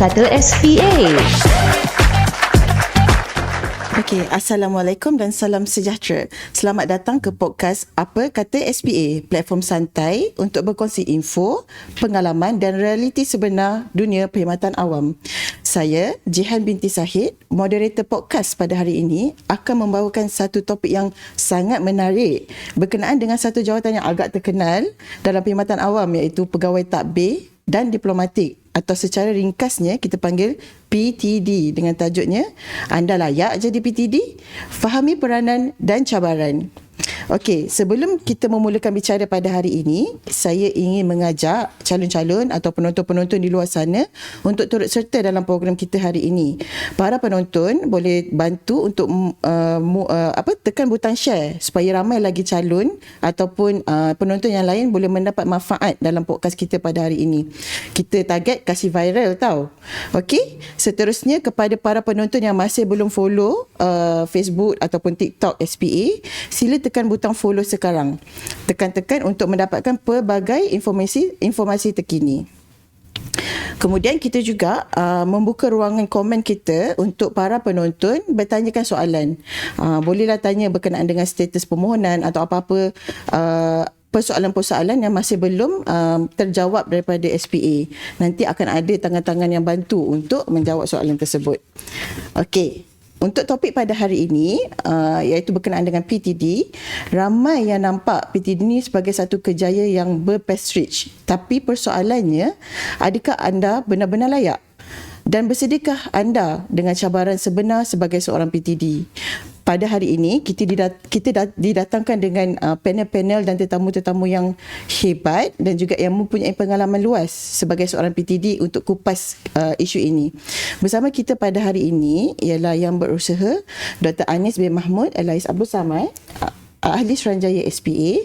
Kata SPA. Okey, Assalamualaikum dan salam sejahtera. Selamat datang ke podcast Apa Kata SPA, platform santai untuk berkongsi info, pengalaman dan realiti sebenar dunia perkhidmatan awam. Saya, Jihan binti Sahid, moderator podcast pada hari ini akan membawakan satu topik yang sangat menarik berkenaan dengan satu jawatan yang agak terkenal dalam perkhidmatan awam, iaitu pegawai tadbir dan diplomatik, atau secara ringkasnya kita panggil PTD, dengan tajuknya Anda Layak Jadi PTD? Fahami Peranan dan Cabaran. Okey, sebelum kita memulakan bicara pada hari ini, saya ingin mengajak calon-calon atau penonton-penonton di luar sana untuk turut serta dalam program kita hari ini. Para penonton boleh bantu untuk tekan butang share supaya ramai lagi calon ataupun penonton yang lain boleh mendapat manfaat dalam podcast kita pada hari ini. Kita target kasih viral tau. Okey, seterusnya kepada para penonton yang masih belum follow Facebook ataupun TikTok SPA, sila tekan butang follow sekarang. Tekan-tekan untuk mendapatkan pelbagai informasi terkini. Kemudian kita juga membuka ruangan komen kita untuk para penonton bertanyakan soalan. Bolehlah tanya berkenaan dengan status permohonan atau apa-apa persoalan-persoalan yang masih belum terjawab daripada SPA. Nanti akan ada tangan-tangan yang bantu untuk menjawab soalan tersebut. Okey. Untuk topik pada hari ini, iaitu berkenaan dengan PTD, ramai yang nampak PTD ini sebagai satu kerjaya yang berprestij. Tapi persoalannya, adakah anda benar-benar layak? Dan bersediakah anda dengan cabaran sebenar sebagai seorang PTD? Pada hari ini, kita didatangkan dengan panel-panel dan tetamu-tetamu yang hebat dan juga yang mempunyai pengalaman luas sebagai seorang PTD untuk kupas isu ini. Bersama kita pada hari ini ialah yang berusaha Dr. Anis bin Mahmud Alias Abdul Samad, Ahli Suruhanjaya SPA.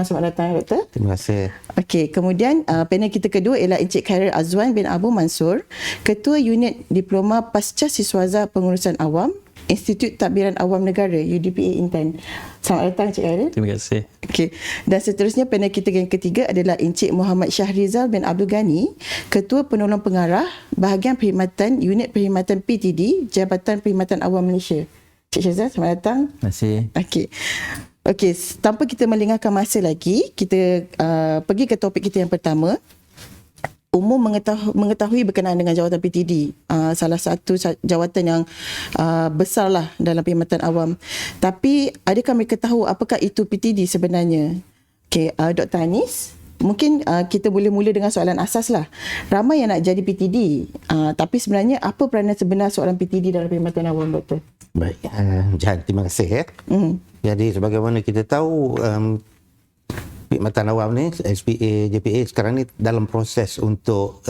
Selamat datang, Doktor. Terima kasih. Okey, kemudian panel kita kedua ialah Encik Khairil Azwan bin Abu Mansur, Ketua Unit Diploma Pasca Siswaza Pengurusan Awam, Institut Tadbiran Awam Negara UDPA Intan. Selamat datang, Encik Khairil. Terima kasih. Okey, dan seterusnya panel kita yang ketiga adalah Encik Muhammad Syahrizal bin Abdul Ghani, Ketua Penolong Pengarah Bahagian Perkhidmatan Unit Perkhidmatan PTD Jabatan Perkhidmatan Awam Malaysia. Encik Syahrizal, selamat datang. Terima kasih. Okey, tanpa kita melengahkan masa lagi, kita pergi ke topik kita yang pertama. Umum mengetahui berkenaan dengan jawatan PTD, salah satu jawatan yang besarlah dalam perkhidmatan awam. Tapi adakah mereka tahu apakah itu PTD sebenarnya? Okey, Dr. Anis, mungkin kita boleh mula dengan soalan asas lah. Ramai yang nak jadi PTD, tapi sebenarnya apa peranan sebenar seorang PTD dalam perkhidmatan awam, Doktor? Baik, Jahan, terima kasih. Jadi sebagaimana kita tahu, perkhidmatan awam ni, SPA, JPA sekarang ni dalam proses untuk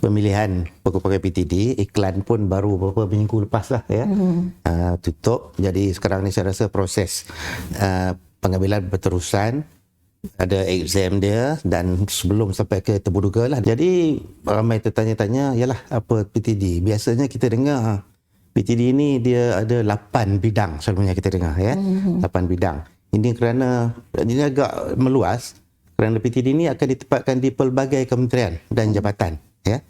pemilihan pegawai PTD. Iklan pun baru beberapa minggu lepas lah ya, tutup. Jadi sekarang ni saya rasa proses pengambilan berterusan, ada exam dia, dan sebelum sampai ke teburuga lah. Jadi ramai tertanya-tanya, yalah apa PTD? Biasanya kita dengar PTD ini dia ada 8 bidang, selalunya kita dengar ya. 8 bidang. Ini kerana ini agak meluas, kerana PTD ini akan ditempatkan di pelbagai kementerian dan jabatan ya.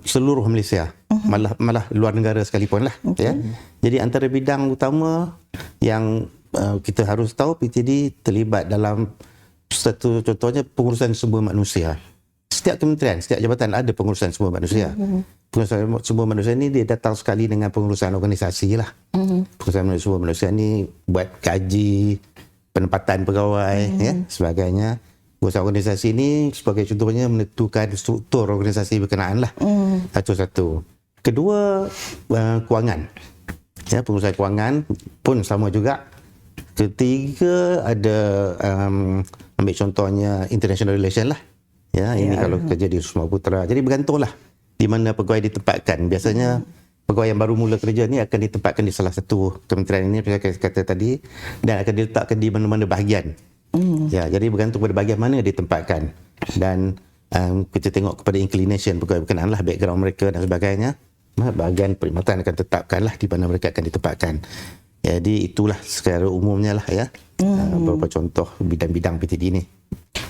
Seluruh Malaysia, malah luar negara sekalipun lah ya. Jadi antara bidang utama yang kita harus tahu, PTD terlibat dalam satu, contohnya pengurusan sumber manusia. Setiap kementerian, setiap jabatan ada pengurusan sumber manusia. Pengurusan sumber manusia ni dia datang sekali dengan pengurusan organisasi lah. Pengurusan sumber manusia ni buat gaji, penempatan pegawai, ya, sebagainya. Pengurusan organisasi ni sebagai contohnya menentukan struktur organisasi berkenaan lah. Satu-satu. Kedua, kewangan. Ya, pengurusan kewangan pun sama juga. Ketiga, ada ambil contohnya international relation lah. Ya, ini kalau kerja di Sumatera Putra. Jadi bergantunglah di mana pegawai ditempatkan. Biasanya pegawai yang baru mula kerja ni akan ditempatkan di salah satu kementerian ini, saya kata tadi, dan akan diletakkan di mana-mana bahagian. Ya, jadi bergantung pada bahagian mana ditempatkan. Dan kita tengok kepada inclination pegawai berkenaan lah, background mereka dan sebagainya. Bahagian perkhidmatan akan tetapkanlah di mana mereka akan ditempatkan. Jadi itulah secara umumnya lah ya, beberapa contoh bidang-bidang PTD ini.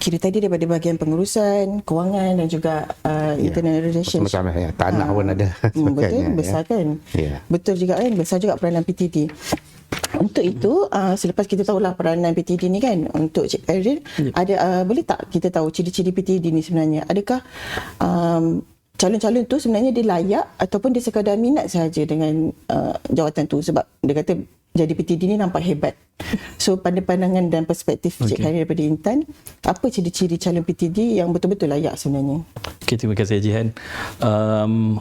Kira tadi daripada bahagian pengurusan, kewangan dan juga internal relations. Macam-macam ya. Tanah pun ada Betul, besar kan? Ya. Betul juga kan, besar juga peranan PTD. Untuk itu, selepas kita tahulah peranan PTD ni kan, untuk Cik Erin, ada boleh tak kita tahu ciri-ciri PTD ni sebenarnya? Adakah calon-calon tu sebenarnya dia layak ataupun dia sekadar minat sahaja dengan jawatan tu, sebab dia kata jadi PTD ni nampak hebat. So pandangan dan perspektif Cik Erin daripada Intan, apa ciri-ciri calon PTD yang betul-betul layak sebenarnya? Okay, terima kasih Jihan.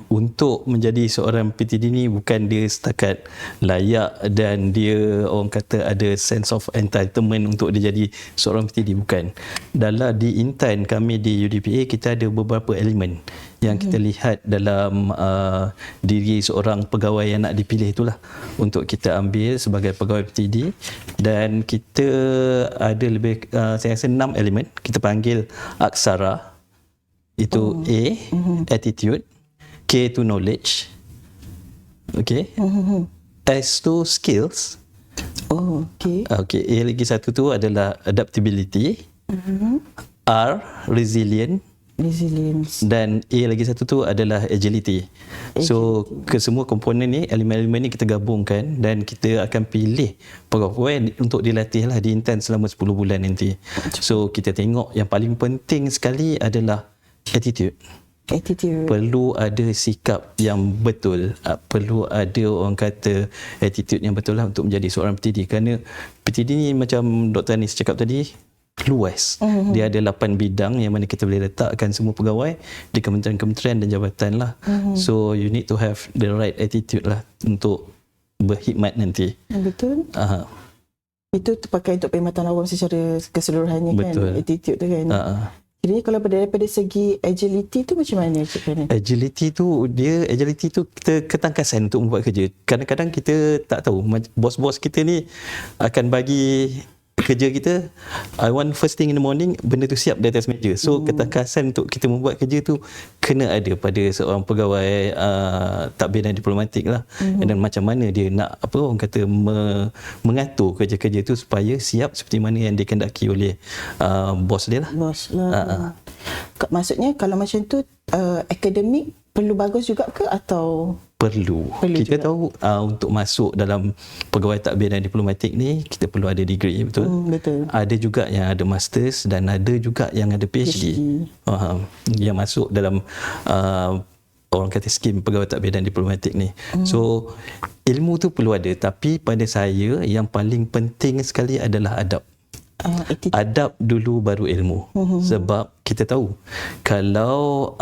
Untuk menjadi seorang PTD ni bukan dia setakat layak dan dia orang kata ada sense of entitlement untuk dia jadi seorang PTD, bukan. Dalam di Intan kami di UDPA kita ada beberapa elemen yang kita lihat dalam diri seorang pegawai yang nak dipilih itulah untuk kita ambil sebagai pegawai PTD. Dan kita ada lebih saya rasa 6 elemen kita panggil aksara. Itu A, attitude, K tu knowledge, okay, S tu skills, Okay. A lagi satu tu adalah adaptability, R resilience, dan A lagi satu tu adalah agility. So kesemua komponen ni, elemen-elemen ni kita gabungkan dan kita akan pilih pegawai untuk dilatih lah di Intan selama 10 bulan nanti. So kita tengok yang paling penting sekali adalah attitude. Perlu ada sikap yang betul, perlu ada orang kata attitude yang betul lah untuk menjadi seorang PTD. Kerana PTD ni macam Dr. Anis cakap tadi, luas. Dia ada 8 bidang yang mana kita boleh letakkan semua pegawai di kementerian-kementerian dan jabatan lah. So you need to have the right attitude lah untuk berkhidmat nanti. Betul. Itu terpakai untuk perkhidmatan awam secara keseluruhannya. Betul. Kan, attitude tu kan. Jadi kalau daripada segi agility tu macam mana Cik Erin? Agility tu kita ketangkasan untuk membuat kerja. Kadang-kadang kita tak tahu, bos-bos kita ni akan bagi kerja kita, I want first thing in the morning, benda tu siap di atas meja. So ketangkasan untuk kita membuat kerja tu kena ada pada seorang pegawai tadbir dan diplomatik lah. Dan macam mana dia nak orang kata mengatur kerja-kerja tu supaya siap seperti mana yang dikehendaki oleh bos dia lah. Bos lah. Maksudnya kalau macam tu akademik perlu bagus juga ke atau perlu kita juga tahu untuk masuk dalam pegawai tadbir dan diplomatik ni kita perlu ada degree, betul? Betul. Ada juga yang ada masters dan ada juga yang ada PhD. Yang masuk dalam orang kata skim pegawai tadbir dan diplomatik ni. So ilmu tu perlu ada, tapi pada saya yang paling penting sekali adalah adab. Adab dulu baru ilmu. Sebab kita tahu kalau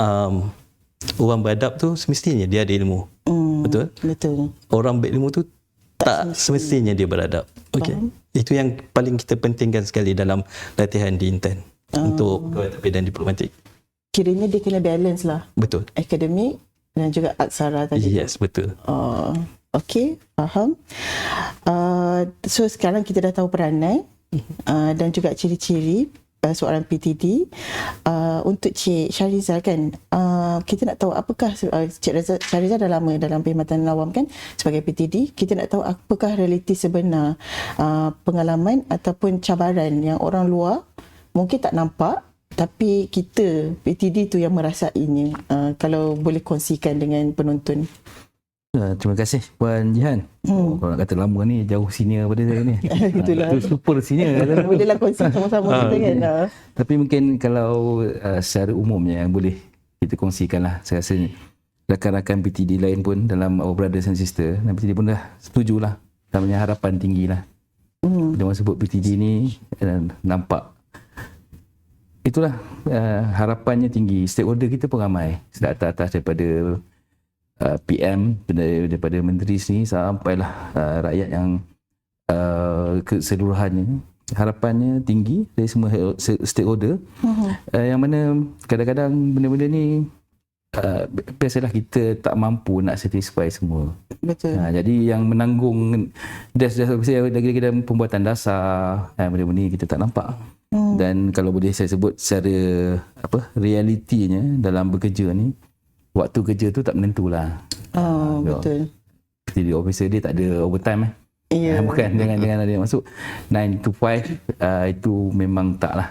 orang beradab tu semestinya dia ada ilmu. Betul? Betul. Orang berilmu tu tak semestinya dia beradab. Okey. Itu yang paling kita pentingkan sekali dalam latihan di Intan untuk pegawai tadbir dan diplomatik. Kiranya dia kena balance lah. Betul. Akademik dan juga aksara tadi. Yes, betul. Okey, faham. So sekarang kita dah tahu peranan dan juga ciri-ciri seorang PTD. Untuk Cik Shahrizal kan, kita nak tahu apakah Cik Shahrizal dah lama dalam perkhidmatan awam kan sebagai PTD. Kita nak tahu apakah realiti sebenar pengalaman ataupun cabaran yang orang luar mungkin tak nampak, tapi kita PTD tu yang merasainya. Kalau boleh kongsikan dengan penonton. Terima kasih Puan Jihan. Kalau nak kata lama ni jauh senior pada saya ni. Itulah. Super senior. Bolehlah kongsi sama-sama kita kan. Tapi mungkin kalau secara umumnya yang boleh kita kongsikan lah, saya rasa rakan-rakan PTD lain pun dalam our brothers and sister dan PTD pun dah setujulah, namanya harapan tinggi lah. Bila orang sebut PTD ni nampak itulah harapannya tinggi. Stakeholder kita pun ramai, sejak atas daripada PM daripada menteri sini sampailah rakyat yang keseluruhannya. Harapannya tinggi dari semua stakeholder. Yang mana kadang-kadang benda-benda ni biasalah kita tak mampu nak satisfy semua. Betul. Jadi yang menanggung lagi dalam pembuatan dasar, benda-benda ni kita tak nampak. Dan kalau boleh saya sebut secara realitinya dalam bekerja ni, waktu kerja tu tak menentulah. Betul. Jadi officer dia tak ada overtime. Ya. Bukan dengan ada yang masuk 9 to 5 itu memang tak lah.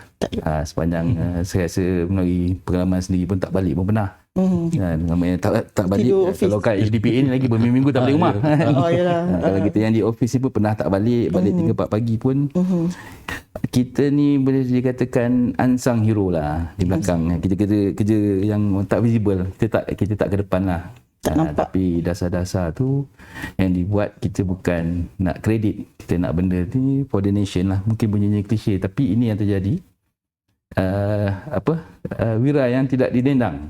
Sepanjang saya rasa melalui pengalaman sendiri pun tak balik pun pernah. Namanya tak balik. Tidur office. Kalau kat HDPA ni lagi berminggu-minggu tak balik rumah. Oh, yalah. Kalau kita yang di office ni pun pernah tak balik 3-4 pagi pun. Kita ni boleh dikatakan unsung hero lah di belakang. Kita kerja yang tak visible. Kita tak ke depan lah. Tak nampak. Tapi dasar-dasar tu yang dibuat, kita bukan nak kredit, kita nak benda ni for the nation lah. Mungkin bunyinya klise, tapi ini yang terjadi. Wira yang tidak didendang.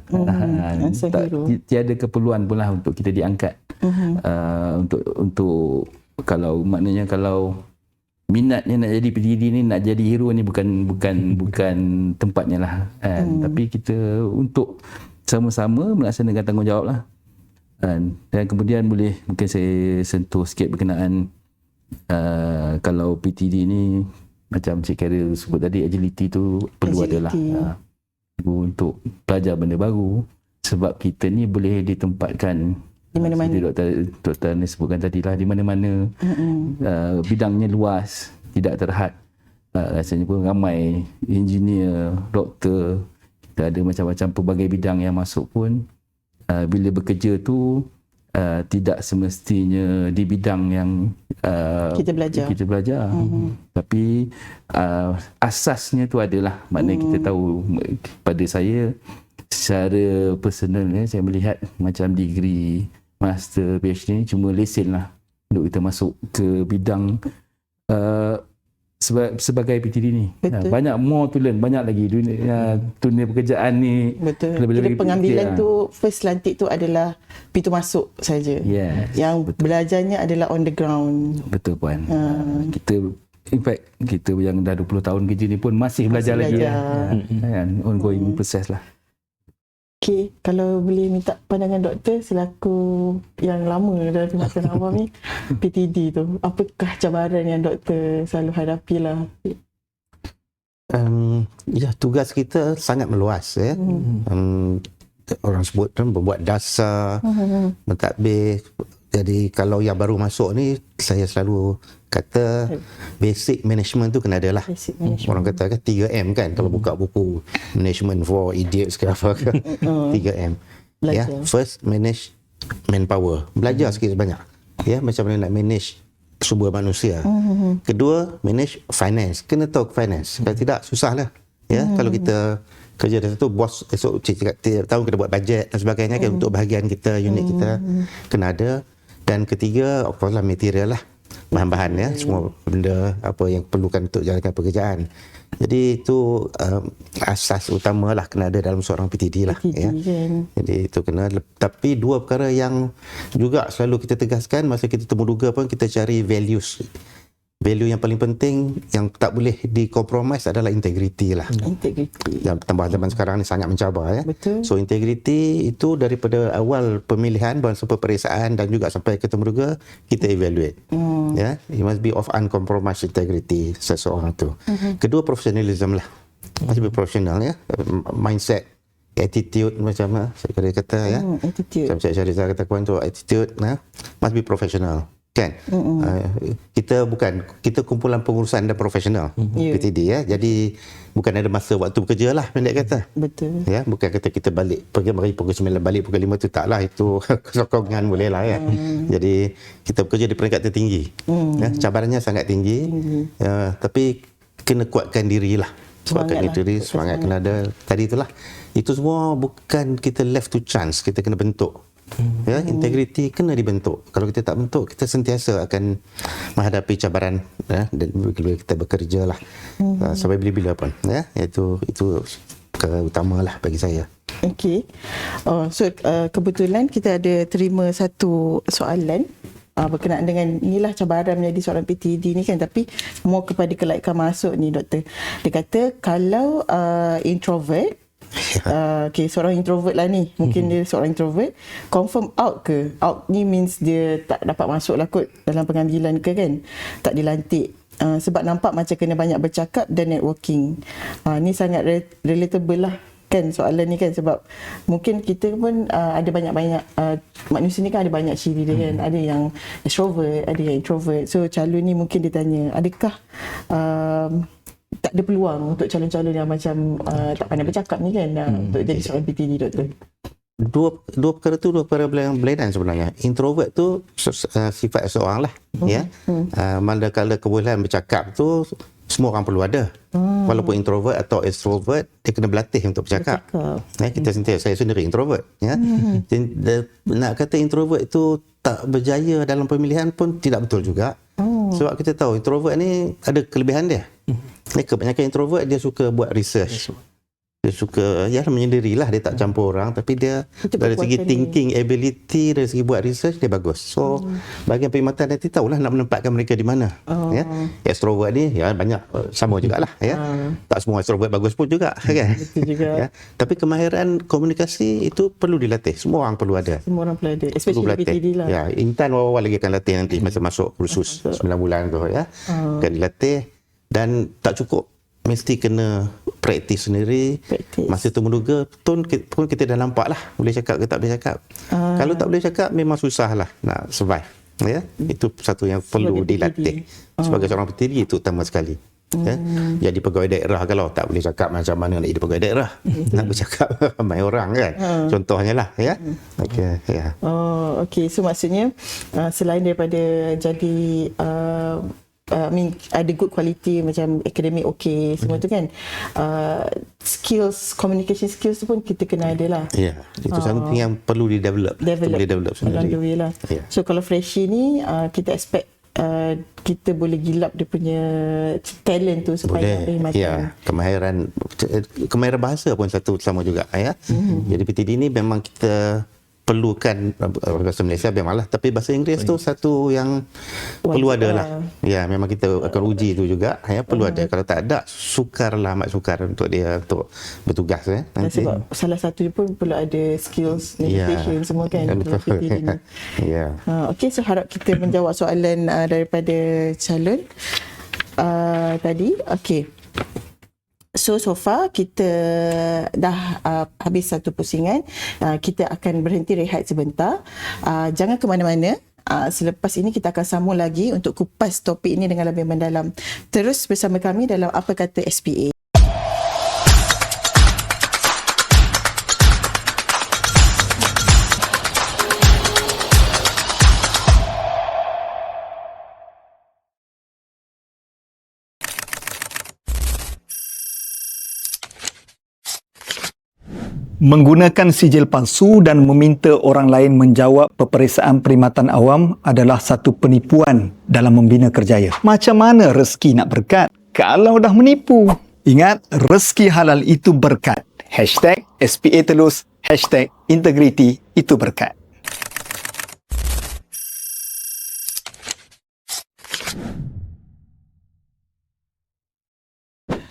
Tiada keperluan pun lah untuk kita diangkat. Untuk kalau maknanya kalau minatnya nak jadi PTD ni, nak jadi hero ni bukan tempatnya lah. Tapi kita untuk sama-sama melaksanakan tanggungjawab lah. Dan kemudian mungkin saya sentuh sikit berkenaan kalau PTD ni macam Cik Carol sebut tadi, agility tu perlu adalah untuk belajar benda baru, sebab kita ni boleh ditempatkan di mana-mana. Doktor ni sebutkan tadi lah, di mana-mana. Bidangnya luas, tidak terhad. Rasanya pun ramai engineer, doktor, kita ada macam-macam pelbagai bidang yang masuk pun. Bila bekerja tu tidak semestinya di bidang yang kita belajar. Tapi asasnya tu adalah, maknanya kita tahu. Pada saya secara personal saya melihat macam degree, master, PhD ni cuma lesen lah untuk kita masuk ke bidang sebagai PTD ni. Banyak more to learn, banyak lagi dunia pekerjaan ni. Betul. Kira pengambilan tu first lantik tu adalah pintu masuk saja. Yes, yang betul. Belajarnya adalah on the ground. Betul puan. Kita yang dah 20 tahun kerja ni pun masih belajar lagi. Ongoing proses lah. Okey, kalau boleh minta pandangan doktor selaku yang lama dalam perkhidmatan awam ni, PTD tu, apakah cabaran yang doktor selalu hadapi lah? Tugas kita sangat meluas. Orang sebut membuat dasar, mentadbir. Jadi kalau yang baru masuk ni, saya selalu kata basic management tu kena ada lah. Orang kata kan 3M kan, kalau buka buku management for idiots ke apa ke, 3M. First, manage manpower. Belajar sikit sebanyak. Macam mana nak manage sumber manusia. Kedua, manage finance. Kena tahu finance. Kalau tidak, susah lah. Kalau kita kerja dari satu, bos esok tiap tahun kena buat bajet dan sebagainya kan, untuk bahagian kita, unit kita kena ada. Dan ketiga, of course lah, material lah, bahan-bahan semua benda apa yang perlukan untuk jalankan pekerjaan. Jadi itu asas utama lah kena ada dalam seorang PTD lah. Jadi itu kena. Tapi dua perkara yang juga selalu kita tegaskan masa kita temuduga pun, kita cari values. Value yang paling penting yang tak boleh dikompromis adalah integriti lah. Integriti. Yang tambah zaman sekarang ni sangat mencabar. Betul. So integriti itu daripada awal pemilihan, sampai peperiksaan dan juga sampai ke temuduga, kita evaluate. It must be of uncompromised integrity seseorang tu. Kedua, professionalism lah. Must be professional mindset, attitude macam saya kata attitude. Macam Cik Syahrizal kata kawan tu, attitude must be professional. Kan? Kita kumpulan pengurusan dan profesional PTD jadi bukan ada masa waktu bekerja lah, pendek kata. Betul. Bukan kata kita balik pagi pukul 9 balik pukul 5 tu, taklah, itu sokongan boleh lah Jadi kita bekerja di peringkat tertinggi. Cabarannya sangat tinggi. Tapi kena kuatkan diri lah. Semangat kena ada. Tadi itulah. Itu semua bukan kita left to chance, kita kena bentuk. Integriti kena dibentuk. Kalau kita tak bentuk, kita sentiasa akan menghadapi cabaran dan bila kita bekerja lah sampai bila-bila pun. Itu perkara utama lah bagi saya. Okey. Kebetulan kita ada terima satu soalan berkenaan dengan inilah cabaran menjadi seorang PTD ni kan, tapi more kepada kelaikan masuk ni doktor. Dia kata kalau introvert, seorang introvert lah ni, mungkin dia seorang introvert, confirm out ke? Out ni means dia tak dapat masuk lah kot dalam pengambilan ke kan, tak dilantik. Sebab nampak macam kena banyak bercakap dan networking. Ni sangat relatable lah kan soalan ni kan, sebab mungkin kita pun ada banyak-banyak manusia ni kan ada banyak ciri dia kan, ada yang extrovert, ada yang introvert. So calon ni mungkin dia tanya, adakah tak ada peluang untuk calon-calon yang macam tak pandai bercakap ni kan untuk jadi seorang PTD, doktor? Dua perkara tu dua perkara yang berlainan sebenarnya. Introvert tu sifat seseorang lah, ya. Manakala kebolehan bercakap tu semua orang perlu ada. Walaupun introvert atau extrovert, dia kena berlatih untuk bercakap. Kita sentiasa, saya sendiri introvert, ya. Nak kata introvert itu tak berjaya dalam pemilihan pun tidak betul juga. Sebab kita tahu introvert ni ada kelebihan dia. Kebanyakan introvert dia suka buat research. Dia suka menyendirilah, dia tak campur orang, tapi dia dari segi thinking ability, dari segi buat research dia bagus. So bahagian perkhidmatan nanti tahulah nak menempatkan mereka di mana. Ya, extrovert ni banyak sama jugalah, ya. Tak semua extrovert bagus pun juga, kan. Betul juga. Ya, tapi kemahiran komunikasi itu perlu dilatih. Semua orang perlu ada. Semua orang perlu ada, especially PTD lah. Ya, Intan awal-awal lagi akan latih nanti masa masuk kursus 9 bulan tu, ya. Akan dilatih, dan tak cukup, mesti kena praktis sendiri. Masa tu menduga pun kita dah nampak lah boleh cakap ke tak boleh cakap. Kalau tak boleh cakap memang susah lah nak survive, ya. Itu satu yang perlu dilatih sebagai seorang PTD, itu utama sekali, ya. Jadi pegawai daerah kalau tak boleh cakap, macam mana nak jadi pegawai daerah? Nak bercakap ramai orang kan, contohnya lah, ya. Okey, so maksudnya selain daripada jadi ada good quality macam akademik okey semua tu kan, skills, communication skills tu pun kita kena ada lah. Ya, itu something yang perlu di-develop. Boleh develop sendiri. Lah. So kalau freshie ni kita expect kita boleh gilap dia punya talent tu supaya boleh. Ya, kemahiran bahasa pun satu sama juga, ya. Jadi PTD ni memang kita perlukan bahasa Malaysia memanglah, tapi bahasa Inggeris tu satu yang perlu ada lah. Ya, memang kita akan uji tu juga, ya, perlu ada. Kalau tak ada, sukarlah, amat sukar untuk dia untuk bertugas, ya. Nanti. Sebab salah satu pun perlu ada skills negotiation semua kan. Ya. Okey, so harap kita menjawab soalan daripada calon tadi. Okey. So far kita dah habis satu pusingan. Kita akan berhenti rehat sebentar. Jangan ke mana-mana. Selepas ini kita akan sambung lagi untuk kupas topik ini dengan lebih mendalam. Terus bersama kami dalam Apa Kata SPA. Menggunakan sijil palsu dan meminta orang lain menjawab peperiksaan perkhidmatan awam adalah satu penipuan dalam membina kerjaya. Macam mana rezeki nak berkat kalau dah menipu? Ingat, rezeki halal itu berkat. #SPA Telus, #integriti itu berkat.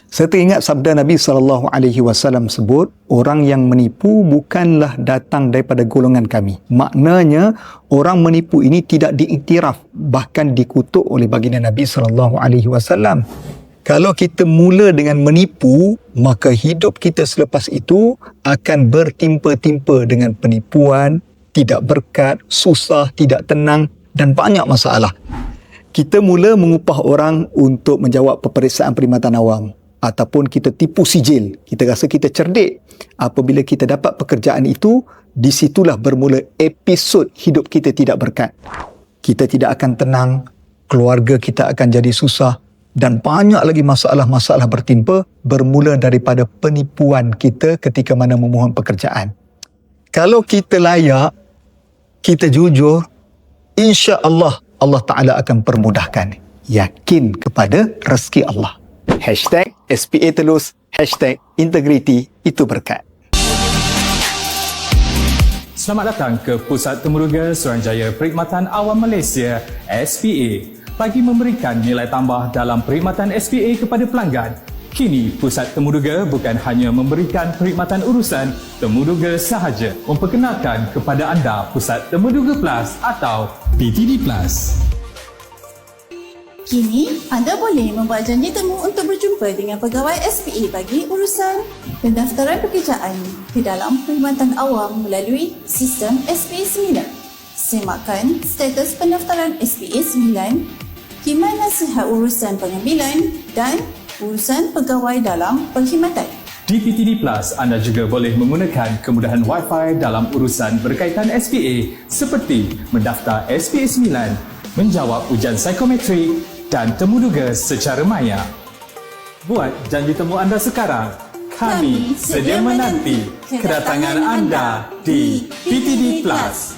Saya teringat sabda Nabi SAW sebut, orang yang menipu bukanlah datang daripada golongan kami. Maknanya, orang menipu ini tidak diiktiraf, bahkan dikutuk oleh baginda Nabi SAW. Kalau kita mula dengan menipu, maka hidup kita selepas itu akan bertimpa-timpa dengan penipuan, tidak berkat, susah, tidak tenang dan banyak masalah. Kita mula mengupah orang untuk menjawab peperiksaan perkhidmatan awam. Ataupun kita tipu sijil, kita rasa kita cerdik. Apabila kita dapat pekerjaan itu, di situlah bermula episod hidup kita tidak berkat. Kita tidak akan tenang, keluarga kita akan jadi susah, dan banyak lagi masalah-masalah bertimpa bermula daripada penipuan kita ketika mana memohon pekerjaan. Kalau kita layak, kita jujur, insya-Allah Allah Ta'ala akan permudahkan. Yakin kepada rezeki Allah. #SPA Telus, #integriti itu berkat. Selamat datang ke Pusat Temuruga Suruhanjaya Perkhidmatan Awam Malaysia SPA. Bagi memberikan nilai tambah dalam perkhidmatan SPA kepada pelanggan, kini Pusat Temuruga bukan hanya memberikan perkhidmatan urusan temuruga sahaja, memperkenalkan kepada anda Pusat Temuruga Plus atau PTD Plus. Kini, anda boleh membuat janji temu untuk berjumpa dengan pegawai SPA bagi urusan pendaftaran pekerjaan ke dalam perkhidmatan awam melalui sistem SPA 9. Semakkan status pendaftaran SPA 9, khidmat nasihat urusan pengambilan dan urusan pegawai dalam perkhidmatan. Di PTD Plus, anda juga boleh menggunakan kemudahan Wi-Fi dalam urusan berkaitan SPA seperti mendaftar SPA 9, menjawab ujian psikometrik dan temuduga secara maya. Buat janji temu anda sekarang. Kami sedia menanti kedatangan anda di PTD Plus.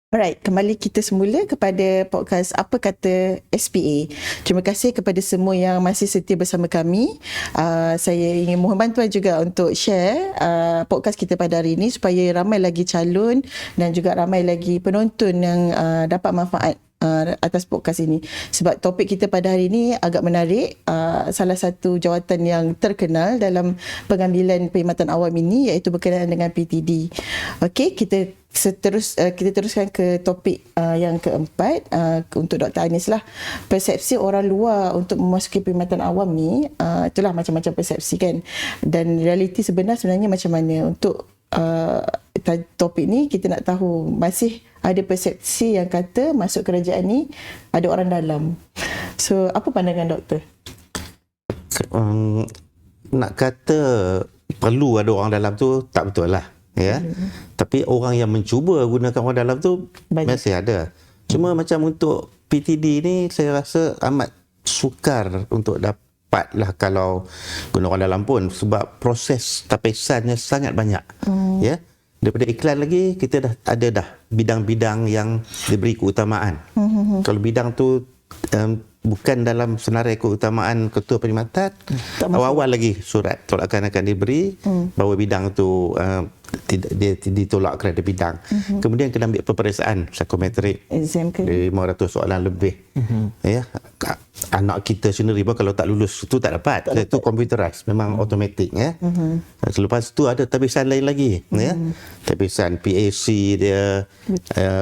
Alright, kembali kita semula kepada podcast Apa Kata SPA. Terima kasih kepada semua yang masih setia bersama kami. Saya ingin mohon bantuan juga untuk share podcast kita pada hari ini supaya ramai lagi calon dan juga ramai lagi penonton yang dapat manfaat atas podcast ini. Sebab topik kita pada hari ini agak menarik. Salah satu jawatan yang terkenal dalam pengambilan perkhidmatan awam ini iaitu berkenaan dengan PTD. Okey, kita teruskan ke topik yang keempat untuk Dr. Anis lah. Persepsi orang luar untuk memasuki perkhidmatan awam ni, itulah macam-macam persepsi kan. Dan realiti sebenarnya macam mana. Untuk topik ni kita nak tahu masih ada persepsi yang kata masuk kerajaan ni ada orang dalam. So apa pandangan doktor? Nak kata perlu ada orang dalam tu tak betul lah. Ya. Tapi orang yang mencuba gunakan orang dalam tu banyak. Masih ada. Cuma macam untuk PTD ni saya rasa amat sukar untuk dapatlah kalau guna orang dalam pun, sebab proses tapisannya sangat banyak. Ya. Daripada iklan lagi kita dah ada bidang-bidang yang diberi keutamaan. Kalau bidang tu bukan dalam senarai keutamaan ketua perkhidmatan, awal-awal lagi surat tolakan akan diberi bahawa bidang tu ditolak kerana bidang. Kemudian kena ambil peperiksaan psikometrik, 500 soalan lebih. Ya, anak kita sendiri pun kalau tak lulus tu tak dapat. Itu computerized, memang automatic ya. Selepas tu ada tapisan lain lagi ya. Tapisan PAC dia,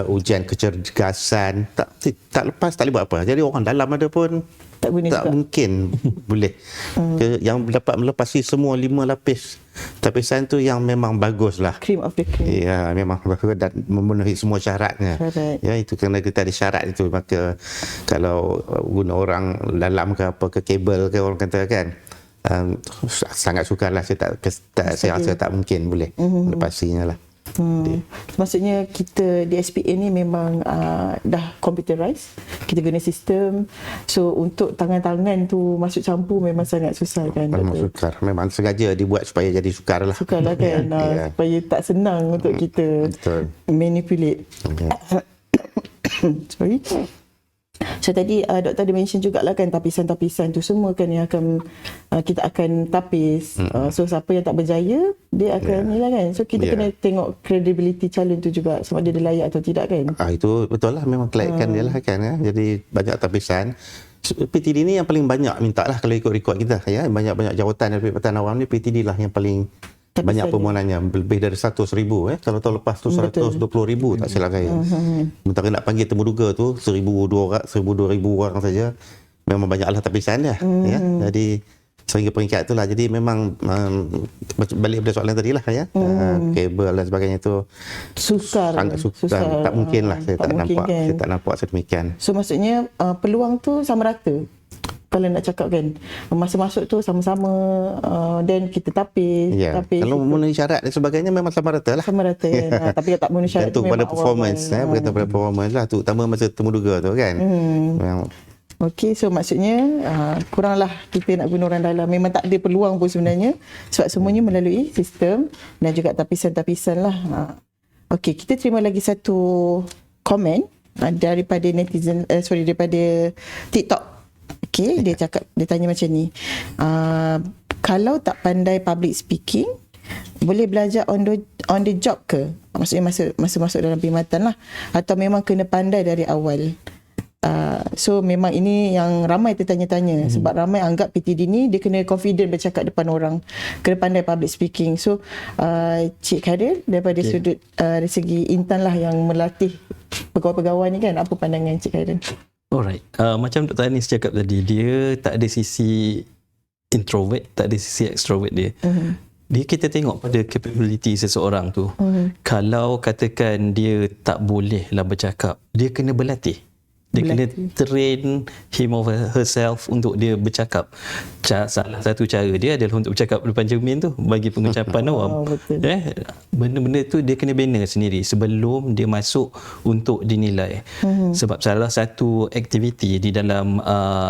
ujian kecergasan, tak lepas tak boleh buat apa. Jadi orang dalam ada pun tak mungkin boleh. Yang dapat melepasi semua 5 lapis tapisan tu yang memang bagus lah. Cream of the cream. Ya, memang bagus dan memenuhi semua syaratnya. Ya, itu kerana kita ada syarat itu. Maka kalau guna orang dalam ke apa ke kabel ke orang kata kan, sangat sukarlah. Saya rasa tak mungkin boleh melepasinya lah. Maksudnya kita di SPA ni memang dah computerized, kita guna sistem, so untuk tangan-tangan tu masuk campur memang sangat susah kan. Memang sukar, memang sengaja dibuat supaya jadi sukar lah. Sukar lah kan. Supaya tak senang untuk kita manipulate. Sorry. So tadi doktor ada mention jugalah kan tapisan-tapisan tu semua kan yang akan kita akan tapis. So siapa yang tak berjaya dia akan ni lah kan. So kita kena tengok credibility calon tu juga, sama ada dia layak atau tidak kan. Itu betul lah, memang kelayakan dia lah kan ya. Jadi banyak tapisan. PTD ni yang paling banyak minta lah kalau ikut rekod kita ya. Banyak-banyak jawatan dari Perkhidmatan Awam ni PTD lah yang paling banyak permohonannya, lebih dari 100,000 kalau tahun lepas tu 120,000 tak silap saya. Sementara nak panggil temuduga tu 1,200 orang saja, memang banyaklah tapisan dia. Ya, jadi sehingga peringkat itulah. Jadi memang balik pada soalan tadi lah ya, kabel dan sebagainya tu sangat susah. Tak mungkin lah, saya tak nampak sedemikian. So maksudnya peluang tu sama rata. Kalau nak cakap kan, masa masuk tu sama-sama, dan kita tapis. Kalau memenuhi syarat dan sebagainya memang sama rata lah. Sama rata kan. Tapi tak memenuhi syarat tu bergantung pada memang performance, bergantung pada performance lah, terutama masa temuduga tu kan. Memang. Okey, so maksudnya kuranglah kita nak guna orang dalam. Memang tak ada peluang pun sebenarnya, sebab semuanya melalui sistem dan juga tapisan-tapisan lah. Okey, kita terima lagi satu komen daripada netizen, daripada TikTok. Okey, dia tanya macam ni. Kalau tak pandai public speaking, boleh belajar on the job ke? Maksudnya masa masuk dalam perkhidmatan lah, atau memang kena pandai dari awal? So memang ini yang ramai tertanya-tanya, sebab ramai anggap PTD ni dia kena confident bercakap depan orang, kena pandai public speaking. So Cik Khairil, daripada sudut dari segi Intan lah yang melatih pegawai-pegawai ni kan, apa pandangan Cik Khairil? Alright, macam Dr. Anis cakap tadi, dia tak ada sisi introvert, tak ada sisi extrovert dia. Dia, kita tengok pada capability seseorang tu. Kalau katakan dia tak boleh lah bercakap, dia kena berlatih. Dia kena train him or herself untuk dia bercakap. Salah satu cara dia adalah untuk bercakap depan cermin tu, bagi pengucapan awam. Benda-benda tu dia kena bina sendiri sebelum dia masuk untuk dinilai. Sebab salah satu aktiviti di dalam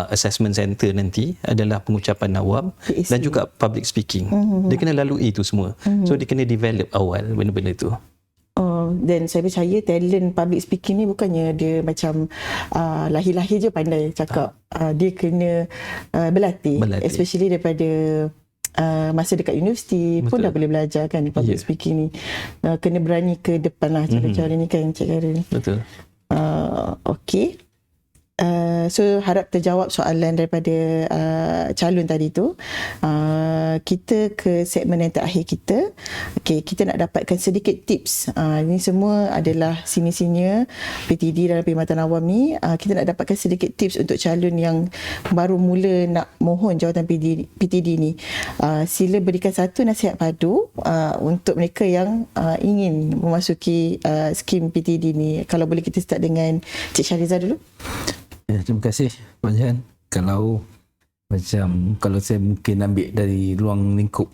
assessment center nanti adalah pengucapan awam dan juga public speaking. Dia kena lalui itu semua. So dia kena develop awal benda-benda tu. Dan saya percaya talent public speaking ni bukannya dia macam lahir-lahir je pandai cakap. Dia kena berlatih, especially daripada masa dekat universiti. Betul. Pun dah boleh belajar kan public speaking ni. Kena berani ke depan lah cara-cara ni kan, Cik Khairil. Betul. Okey. So harap terjawab soalan daripada calon tadi tu. Kita ke segmen yang terakhir kita. Okey, kita nak dapatkan sedikit tips. Ini semua adalah senior-senior PTD dalam perkhidmatan awam ni. Kita nak dapatkan sedikit tips untuk calon yang baru mula nak mohon jawatan PTD ni. Sila berikan satu nasihat padu untuk mereka yang ingin memasuki skim PTD ni. Kalau boleh kita start dengan Cik Shahriza dulu. Ya, terima kasih Pak Jahan. Kalau saya mungkin ambil dari ruang lingkup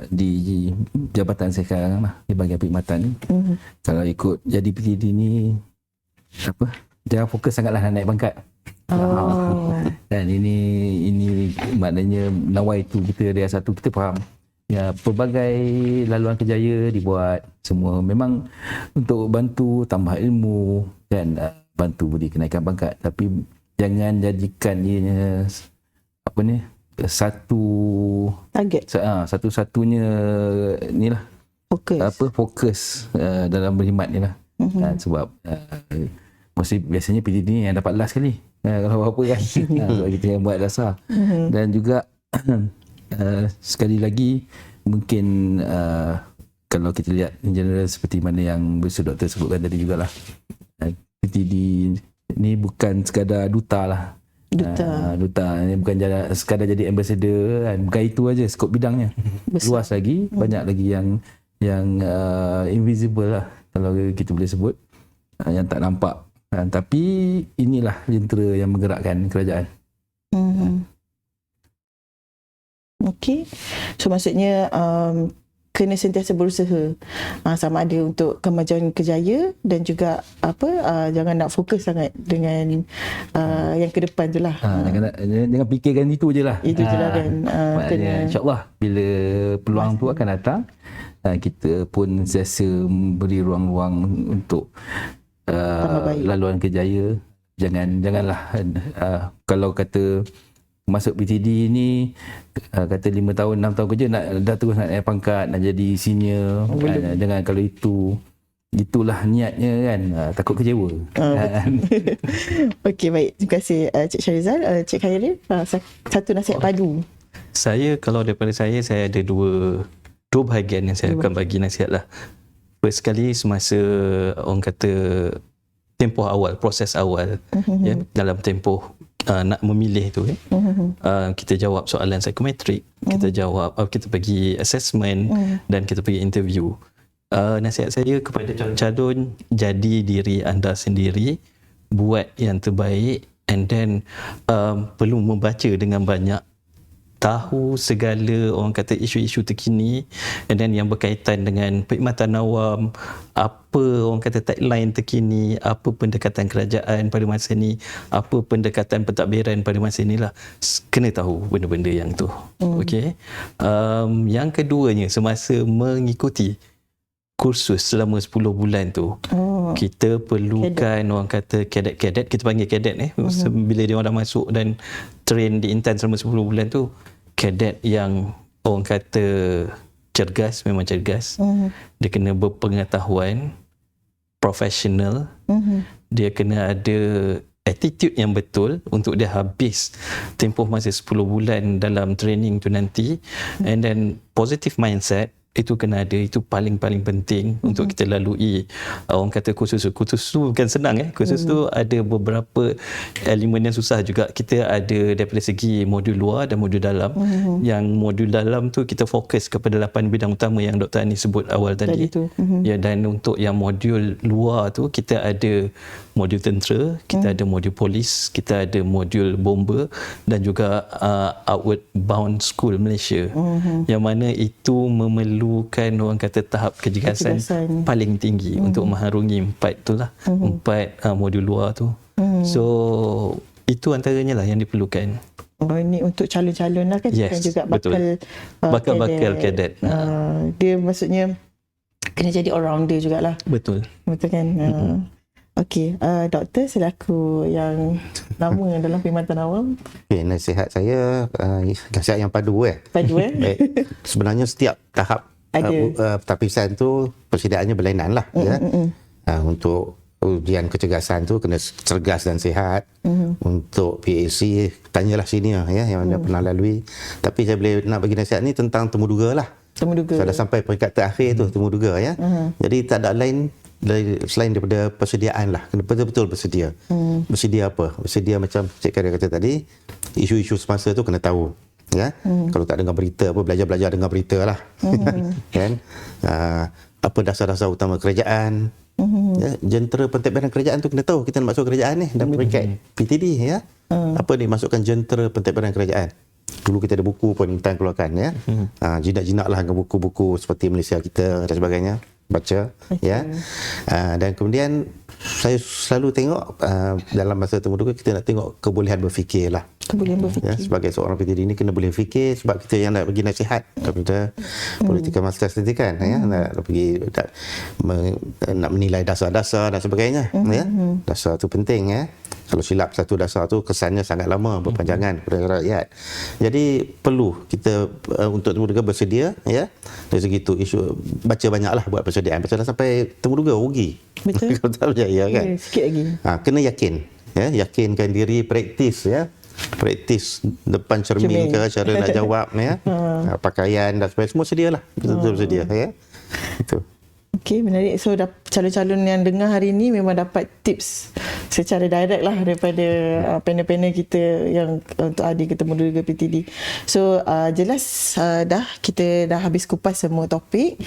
di jabatan saya sekarang lah, di bahagian perkhidmatan ni. Kalau ikut jadi PTD ni, jangan fokus sangatlah nak naik pangkat. Dan ini maknanya nawai tu kita dari satu, kita faham ya, pelbagai laluan kerjaya dibuat semua memang untuk bantu tambah ilmu dan bantu beri kenaikan pangkat, tapi jangan jadikan ianya satu target, satu-satunya inilah fokus dalam berkhidmat ni lah. Sebab biasanya PTD ni yang dapat last kali kalau apa-apa kan. Sebab kita yang buat dasar. Dan juga sekali lagi mungkin kalau kita lihat in general seperti mana yang Doktor sebutkan tadi jugalah, PTD ni bukan sekadar duta lah. Duta ni bukan sekadar jadi ambassador kan. Bukan itu aja skop bidangnya. Luas lagi, banyak lagi yang invisible lah kalau kita boleh sebut, yang tak nampak. Tapi inilah jentera yang menggerakkan kerajaan. Okey. So maksudnya kena sentiasa berusaha, sama ada untuk kemajuan kerjaya dan juga jangan nak fokus sangat dengan yang ke depan tu lah. Jangan fikirkan itu je lah. Itu je lah kan. InsyaAllah bila peluang tu akan datang, kita pun sentiasa beri ruang-ruang untuk laluan kerjaya. Janganlah kalau kata masuk PTD ni kata 5 tahun 6 tahun kerja dah terus nak naik pangkat, nak jadi senior. Jangan kalau itulah niatnya kan, takut kecewa. Okey, baik, terima kasih Cik Shahrizal. Cik Khairil, satu nasihat padu Kalau daripada saya ada dua bahagian yang saya akan bagi nasihat lah. First sekali, semasa orang kata tempoh awal, proses awal, ya, dalam tempoh nak memilih tu, kita jawab soalan psikometrik, kita pergi assessment dan kita pergi interview. Nasihat saya kepada calon-calon, jadi diri anda sendiri, buat yang terbaik, and then perlu membaca dengan banyak, tahu segala orang kata isu-isu terkini, and then yang berkaitan dengan perkhidmatan awam, apa orang kata tagline terkini, apa pendekatan kerajaan pada masa ni, apa pendekatan pentadbiran pada masa ni lah. Kena tahu benda-benda yang tu. Okey. Yang keduanya, semasa mengikuti kursus selama 10 bulan tu, kita perlukan orang kata kadet, kita panggil kadet bila dia orang dah masuk dan train di Intan selama 10 bulan tu, kadet yang orang kata cergas, memang cergas. Dia kena berpengetahuan, profesional, dia kena ada attitude yang betul untuk dia habis tempoh masa 10 bulan dalam training tu nanti, and then positive mindset itu kena ada. Itu paling-paling penting untuk kita lalui orang kata kursus tu bukan senang. Kursus tu ada beberapa elemen yang susah juga. Kita ada daripada segi modul luar dan modul dalam. Yang modul dalam tu kita fokus kepada 8 bidang utama yang Dr. Ani sebut awal tadi. Ya, dan untuk yang modul luar tu kita ada modul tentera, kita ada modul polis, kita ada modul bomber dan juga Outward Bound School Malaysia. Yang mana itu memerlukan orang kata tahap kecergasan paling tinggi untuk mengharungi 4 tu lah, 4 modul luar tu. So itu antaranya lah yang diperlukan. Ini untuk calon-calon lah kan. Yes, juga bakal kadet. Dia maksudnya kena jadi all-rounder jugalah. Betul kan. Okey, doktor selaku yang lama dalam perkhidmatan awam. Okay, nasihat saya, nasihat yang padu. Baik. Sebenarnya setiap tahap tapisan tu persediaannya berlainan lah. Untuk ujian kecergasan tu kena cergas dan sihat. Untuk PAC, tanyalah senior yang anda pernah lalui. Tapi saya boleh nak bagi nasihat ni tentang temuduga lah. Saya dah sampai peringkat terakhir tu, temuduga ya. Jadi tak ada lain selain daripada persediaan lah. Kena betul-betul bersedia. Bersedia apa? Bersedia macam Cik Karia kata tadi, isu-isu semasa tu kena tahu. Ya, kalau tak dengar berita apa, belajar dengar berita lah. Kan? Apa dasar-dasar utama kerajaan? Ya, jentera pentadbiran kerajaan tu kena tahu. Kita nak masuk kerajaan ni dalam peringkat PTD ya. Apa ni masukkan jentera pentadbiran kerajaan? Dulu kita ada buku pun Intan keluarkan ya. Jinak-jinak lah dengan buku-buku seperti Malaysia kita dan sebagainya. Baca ya. Dan kemudian saya selalu tengok dalam masa temuduga kita nak tengok kebolehan berfikir lah. Ya, sebagai seorang PTD ni kena boleh fikir, sebab kita yang nak bagi nasihat kepada political masters nanti kan ya, nak pergi nak menilai dasar-dasar dan sebagainya ya. Dasar tu penting ya. Kalau silap satu dasar tu kesannya sangat lama, berpanjangan kepada rakyat. Jadi perlu kita untuk temuduga bersedia ya. Dari segi tu isu baca banyaklah buat persediaan. Pasal sampai temuduga rugi. Betul. Kalau tak berjaya kan. Sikit lagi. Kena yakin ya, yakinkan diri, praktis ya. Praktis depan cermin ke, cara nak jawab ya. Pakaian dan sebagainya semua sedialah. Betul-betul sedia ya. Itu. Okey, menarik. So calon-calon yang dengar hari ini memang dapat tips secara direct lah daripada panel-panel kita yang untuk adik ketemu juga PTD. So jelas kita dah habis kupas semua topik.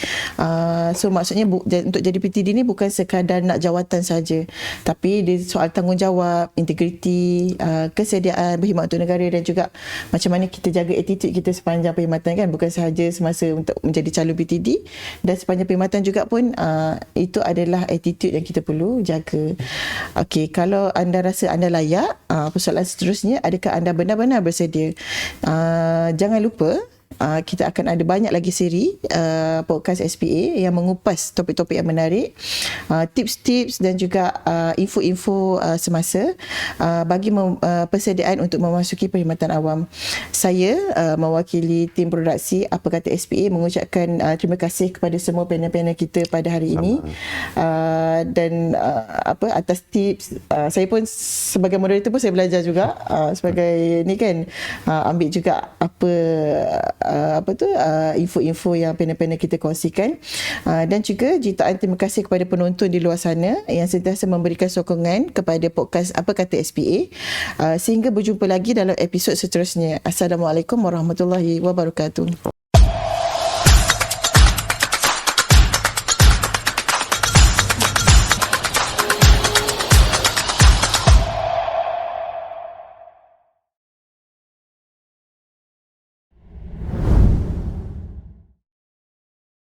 So maksudnya untuk jadi PTD ni bukan sekadar nak jawatan saja, tapi dia soal tanggungjawab, integriti, kesediaan berkhidmat untuk negara dan juga macam mana kita jaga attitude kita sepanjang perkhidmatan kan, bukan sahaja semasa untuk menjadi calon PTD, dan sepanjang perkhidmatan juga pun itu adalah attitude yang kita perlu jaga. Okey, kalau anda rasa anda layak, persoalan seterusnya, adakah anda benar-benar bersedia? Jangan lupa kita akan ada banyak lagi siri podcast SPA yang mengupas topik-topik yang menarik, tips-tips dan juga info-info semasa bagi persediaan untuk memasuki perkhidmatan awam. Saya mewakili tim produksi Apa Kata SPA mengucapkan terima kasih kepada semua panel-panel kita pada hari ini, dan atas tips. Saya pun sebagai moderator pun saya belajar juga sebagai ni kan, ambil juga info-info yang panel-panel kita kongsikan, dan juga jutaan terima kasih kepada penonton di luar sana yang sentiasa memberikan sokongan kepada podcast Apa Kata SPA. Sehingga berjumpa lagi dalam episod seterusnya. Assalamualaikum warahmatullahi wabarakatuh.